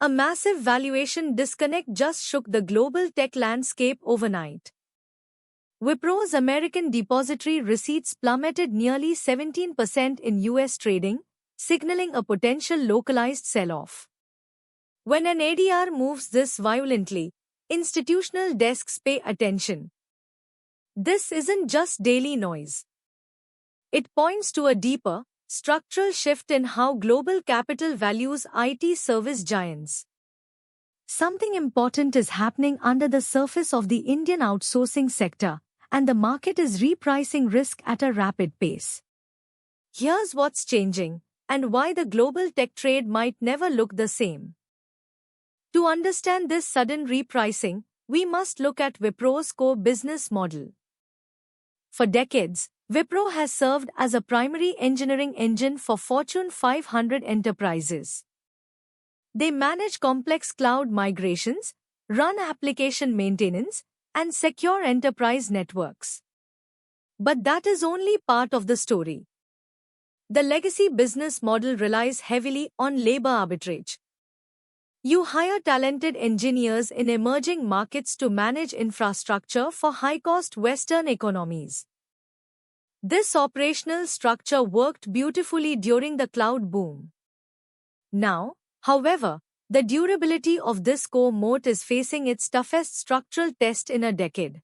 A massive valuation disconnect just shook the global tech landscape overnight. Wipro's American depository receipts plummeted nearly 17% in US trading, signaling a potential localized sell-off. When an ADR moves this violently, institutional desks pay attention. This isn't just daily noise. It points to a deeper, structural shift in how global capital values IT service giants. Something important is happening under the surface of the Indian outsourcing sector, and the market is repricing risk at a rapid pace. Here's what's changing, and why the global tech trade might never look the same. To understand this sudden repricing, we must look at Wipro's core business model. For decades, Wipro has served as a primary engineering engine for Fortune 500 enterprises. They manage complex cloud migrations, run application maintenance, and secure enterprise networks. But that is only part of the story. The legacy business model relies heavily on labor arbitrage. You hire talented engineers in emerging markets to manage infrastructure for high-cost Western economies. This operational structure worked beautifully during the cloud boom. Now, however, the durability of this core moat is facing its toughest structural test in a decade.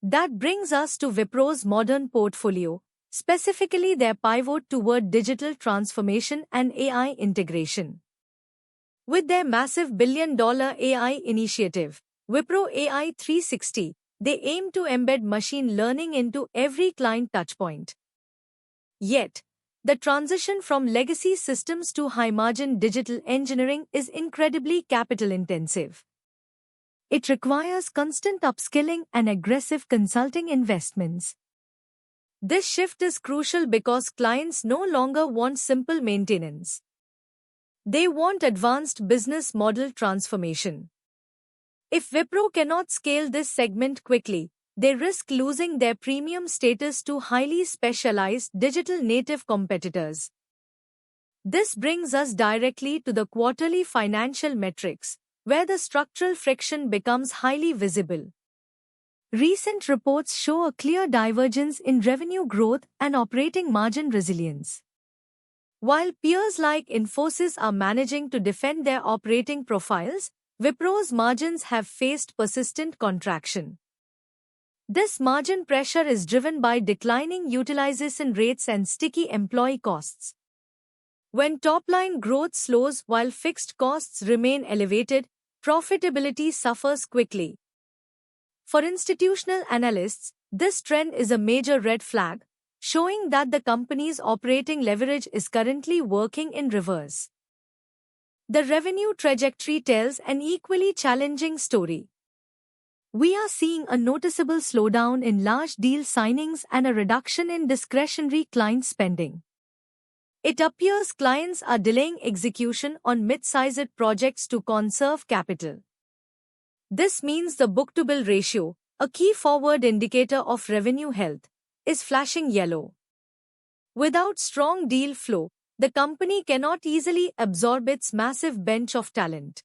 That brings us to Wipro's modern portfolio, specifically their pivot toward digital transformation and AI integration. With their massive billion-dollar AI initiative, Wipro AI 360, they aim to embed machine learning into every client touchpoint. Yet, the transition from legacy systems to high-margin digital engineering is incredibly capital-intensive. It requires constant upskilling and aggressive consulting investments. This shift is crucial because clients no longer want simple maintenance. They want advanced business model transformation. If Wipro cannot scale this segment quickly, they risk losing their premium status to highly specialized digital native competitors. This brings us directly to the quarterly financial metrics, where the structural friction becomes highly visible. Recent reports show a clear divergence in revenue growth and operating margin resilience. While peers like Infosys are managing to defend their operating profiles, Wipro's margins have faced persistent contraction. This margin pressure is driven by declining utilization rates and sticky employee costs. When top-line growth slows while fixed costs remain elevated, profitability suffers quickly. For institutional analysts, this trend is a major red flag, showing that the company's operating leverage is currently working in reverse. The revenue trajectory tells an equally challenging story. We are seeing a noticeable slowdown in large deal signings and a reduction in discretionary client spending. It appears clients are delaying execution on mid-sized projects to conserve capital. This means the book-to-bill ratio, a key forward indicator of revenue health, is flashing yellow. Without strong deal flow, the company cannot easily absorb its massive bench of talent.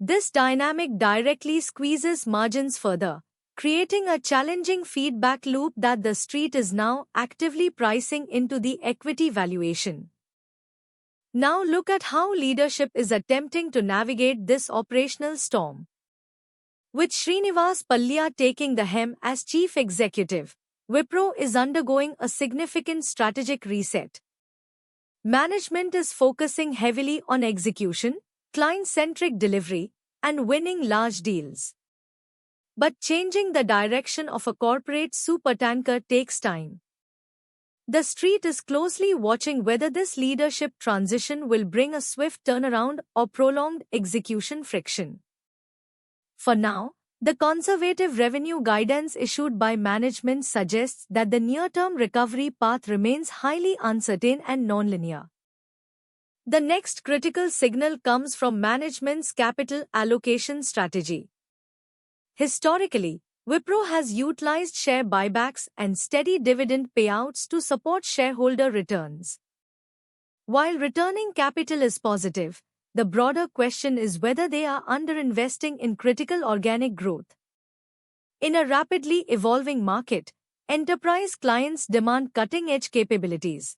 This dynamic directly squeezes margins further, creating a challenging feedback loop that the street is now actively pricing into the equity valuation. Now look at how leadership is attempting to navigate this operational storm. With Srinivas Pallia taking the helm as chief executive, Wipro is undergoing a significant strategic reset. Management is focusing heavily on execution, client-centric delivery, and winning large deals. But changing the direction of a corporate supertanker takes time. The street is closely watching whether this leadership transition will bring a swift turnaround or prolonged execution friction. For now, the conservative revenue guidance issued by management suggests that the near-term recovery path remains highly uncertain and nonlinear. The next critical signal comes from management's capital allocation strategy. Historically, Wipro has utilized share buybacks and steady dividend payouts to support shareholder returns. While returning capital is positive, the broader question is whether they are underinvesting in critical organic growth. In a rapidly evolving market, enterprise clients demand cutting-edge capabilities.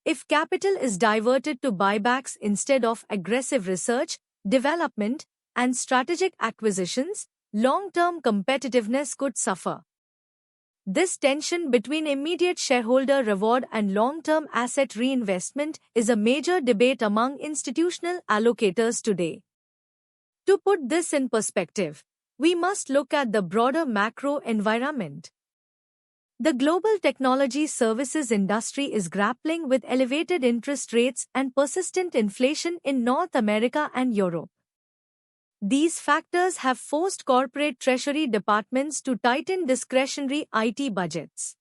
If capital is diverted to buybacks instead of aggressive research, development, and strategic acquisitions, long-term competitiveness could suffer. This tension between immediate shareholder reward and long-term asset reinvestment is a major debate among institutional allocators today. To put this in perspective, we must look at the broader macro environment. The global technology services industry is grappling with elevated interest rates and persistent inflation in North America and Europe. These factors have forced corporate treasury departments to tighten discretionary IT budgets.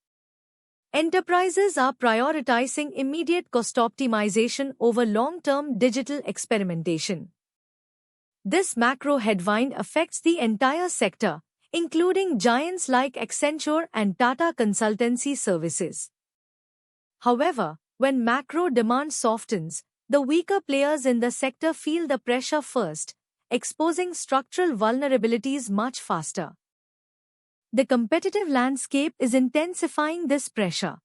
Enterprises are prioritizing immediate cost optimization over long-term digital experimentation. This macro headwind affects the entire sector, including giants like Accenture and Tata Consultancy Services. However, when macro demand softens, the weaker players in the sector feel the pressure first, exposing structural vulnerabilities much faster. The competitive landscape is intensifying this pressure.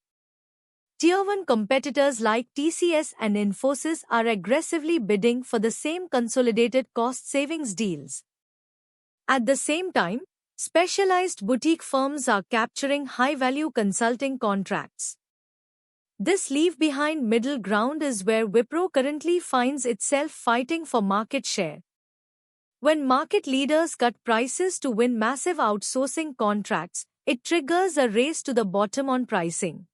Tier 1 competitors like TCS and Infosys are aggressively bidding for the same consolidated cost savings deals. At the same time, specialized boutique firms are capturing high-value consulting contracts. This leave-behind middle ground is where Wipro currently finds itself fighting for market share. When market leaders cut prices to win massive outsourcing contracts, it triggers a race to the bottom on pricing.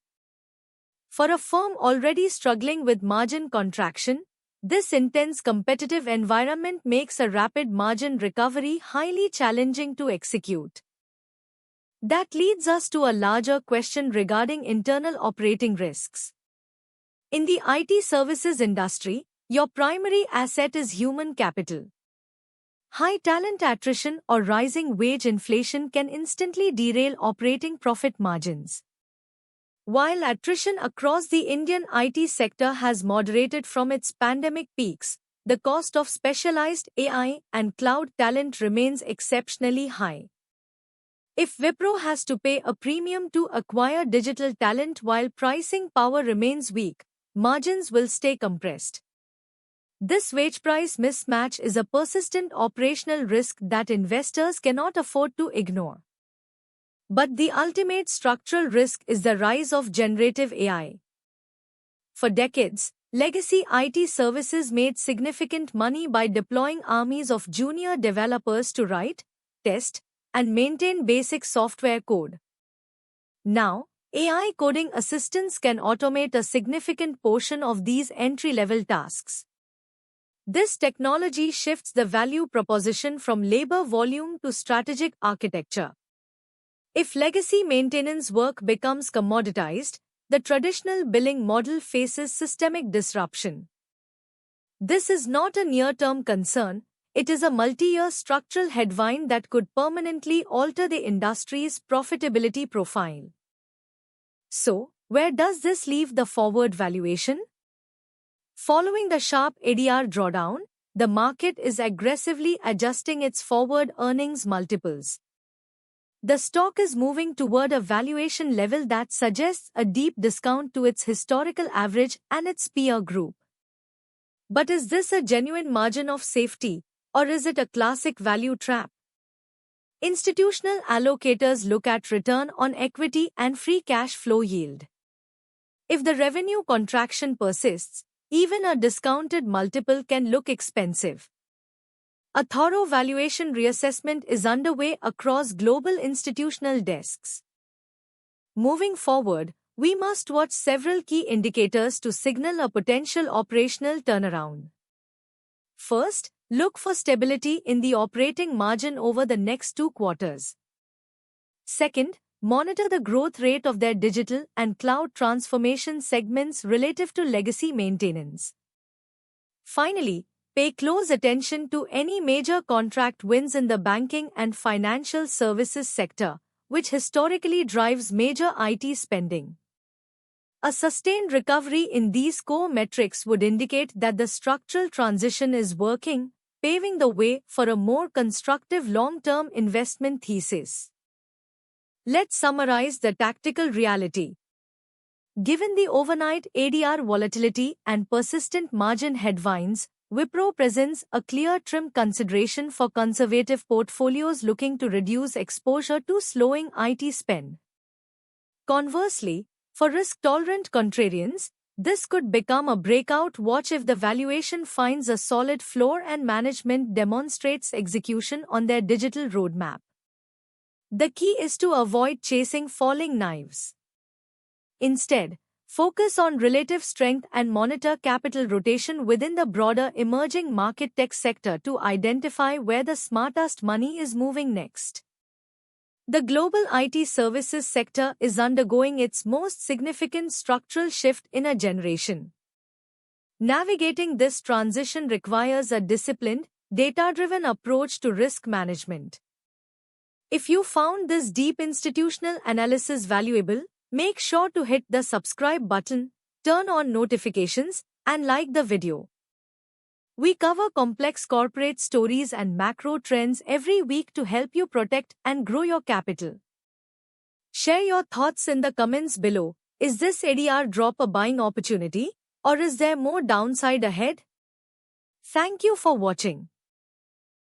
For a firm already struggling with margin contraction, this intense competitive environment makes a rapid margin recovery highly challenging to execute. That leads us to a larger question regarding internal operating risks. In the IT services industry, your primary asset is human capital. High talent attrition or rising wage inflation can instantly derail operating profit margins. While attrition across the Indian IT sector has moderated from its pandemic peaks, the cost of specialized AI and cloud talent remains exceptionally high. If Wipro has to pay a premium to acquire digital talent while pricing power remains weak, margins will stay compressed. This wage-price mismatch is a persistent operational risk that investors cannot afford to ignore. But the ultimate structural risk is the rise of generative AI. For decades, legacy IT services made significant money by deploying armies of junior developers to write, test, and maintain basic software code. Now, AI coding assistants can automate a significant portion of these entry-level tasks. This technology shifts the value proposition from labor volume to strategic architecture. If legacy maintenance work becomes commoditized, the traditional billing model faces systemic disruption. This is not a near-term concern, it is a multi-year structural headwind that could permanently alter the industry's profitability profile. So, where does this leave the forward valuation? Following the sharp ADR drawdown, the market is aggressively adjusting its forward earnings multiples. The stock is moving toward a valuation level that suggests a deep discount to its historical average and its peer group. But is this a genuine margin of safety, or is it a classic value trap? Institutional allocators look at return on equity and free cash flow yield. If the revenue contraction persists, even a discounted multiple can look expensive. A thorough valuation reassessment is underway across global institutional desks. Moving forward, we must watch several key indicators to signal a potential operational turnaround. First, look for stability in the operating margin over the next 2 quarters. Second, monitor the growth rate of their digital and cloud transformation segments relative to legacy maintenance. Finally, pay close attention to any major contract wins in the banking and financial services sector, which historically drives major IT spending. A sustained recovery in these core metrics would indicate that the structural transition is working, paving the way for a more constructive long-term investment thesis. Let's summarize the tactical reality. Given the overnight ADR volatility and persistent margin headwinds, Wipro presents a clear trim consideration for conservative portfolios looking to reduce exposure to slowing IT spend. Conversely, for risk-tolerant contrarians, this could become a breakout watch if the valuation finds a solid floor and management demonstrates execution on their digital roadmap. The key is to avoid chasing falling knives. Instead, focus on relative strength and monitor capital rotation within the broader emerging market tech sector to identify where the smartest money is moving next. The global IT services sector is undergoing its most significant structural shift in a generation. Navigating this transition requires a disciplined, data-driven approach to risk management. If you found this deep institutional analysis valuable, make sure to hit the subscribe button, turn on notifications, and like the video. We cover complex corporate stories and macro trends every week to help you protect and grow your capital. Share your thoughts in the comments below. Is this ADR drop a buying opportunity, or is there more downside ahead? Thank you for watching.